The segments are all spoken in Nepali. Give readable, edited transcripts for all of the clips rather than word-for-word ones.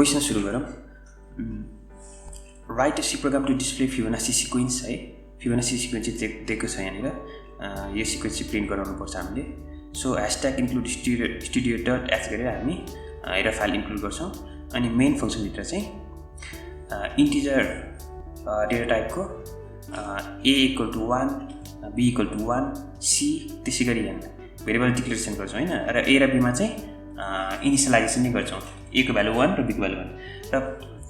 क्वेसन सुरु गरौँ write a C program to display Fibonacci sequence है फिबोनाची सिक्वेन्स चाहिँ दिएको छ यहाँनिर यो सिक्वेन्स चाहिँ प्रिन्ट गराउनुपर्छ हामीले so # include studio dot H गरेर हामी हेडर फाइल इन्क्लुड गर्छौँ अनि मेन फङ्सनभित्र चाहिँ इन्टिजर डेटा टाइपको a = 1 b = 1 c त्यसै गरी यहाँ भेरिएबल डिक्लेरेसन गर्छौँ हैन र a र b मा चाहिँ इनिसियलाइजेसन नै गर्छौँ a को भ्यालु 1 र b को भ्यालु 1 र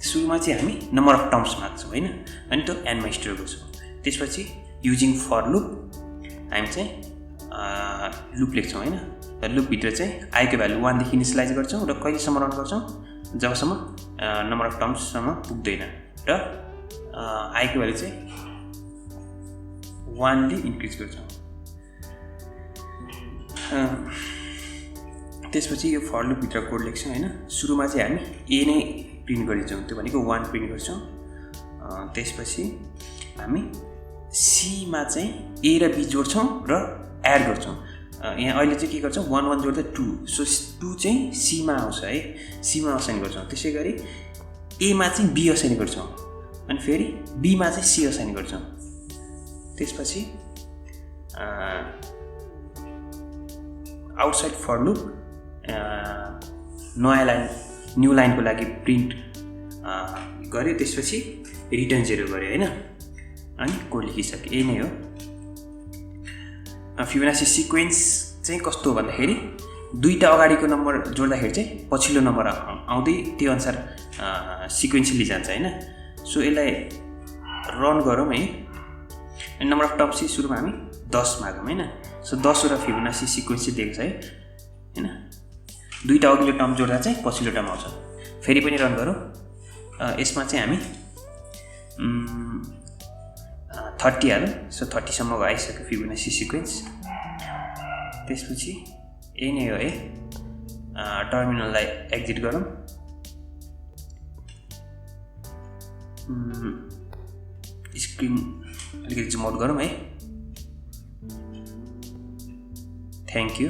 सुरुमा चाहिँ हामी नम्बर अफ टर्म्स माग्छौँ हैन अनि त्यो n मा स्टोर गर्छौँ त्यसपछि युजिङ फर लुप हामी चाहिँ लुप लेख्छौँ हैन र लुप भित्र चाहिँ i को भ्यालु 1 देखि इनिसियलाइज गर्छौँ र कहिलेसम्म रन गर्छौँ जबसम्म नम्बर अफ टर्म्ससम्म पुग्दैन र i को भ्यालु चाहिँ 1 ले इन्क्रिज गर्छौँ त्यसपछि यो फर लुप भित्र कोड लेख्छौँ हैन सुरुमा चाहिँ हामी a नै प्रिन्ट गरिन्छौँ त्यो भनेको 1 प्रिन्ट गर्छौँ त्यसपछि हामी c मा चाहिँ a र b जोड्छौँ र एड गर्छौँ यहाँ अहिले चाहिँ के गर्छौँ 1 1 जोड्दा 2 सो 2 चाहिँ c मा आउँछ है c मा असाइन गर्छौँ त्यसै गरी a मा चाहिँ b असाइन गर्छौँ अनि फेरि b मा चाहिँ c असाइन गर्छौँ त्यसपछि आउटसाइड फर लुप नयाँ लाइन न्यू लाइनको लागि प्रिन्ट गऱ्यो त्यसपछि रिटर्न 0 गऱ्यो हैन अनि कोड लेखिसक्यो यही नै हो फिबोनाची सिक्वेन्स चाहिँ कस्तो हो भन्दाखेरि दुईटा अगाडिको नम्बर जोड्दाखेरि चाहिँ पछिल्लो नम्बर आउँदै त्यो अनुसार सिक्वेन्सली जान्छ हैन सो यसलाई रन गरौँ है नम्बर अफ टर्म्स चाहिँ सुरुमा हामी 10 मागौँ हैन सो 10 वटा फिबोनाची सिक्वेन्स चाहिँ दिएको छ है हैन दुईटा अघिल्लो टर्म जोड्दा चाहिँ पछिल्लो टर्म आउँछ फेरि पनि रन गरौँ यसमा चाहिँ हामी 30 हालौँ सो 30 सम्मको आइसक्यो फिबोनाची सिक्वेन्स त्यसपछि यही नै हो है टर्मिनललाई एक्जिट गरौँ स्क्रिन अलिकति जुम आउट गरौँ है थ्याङ्क यू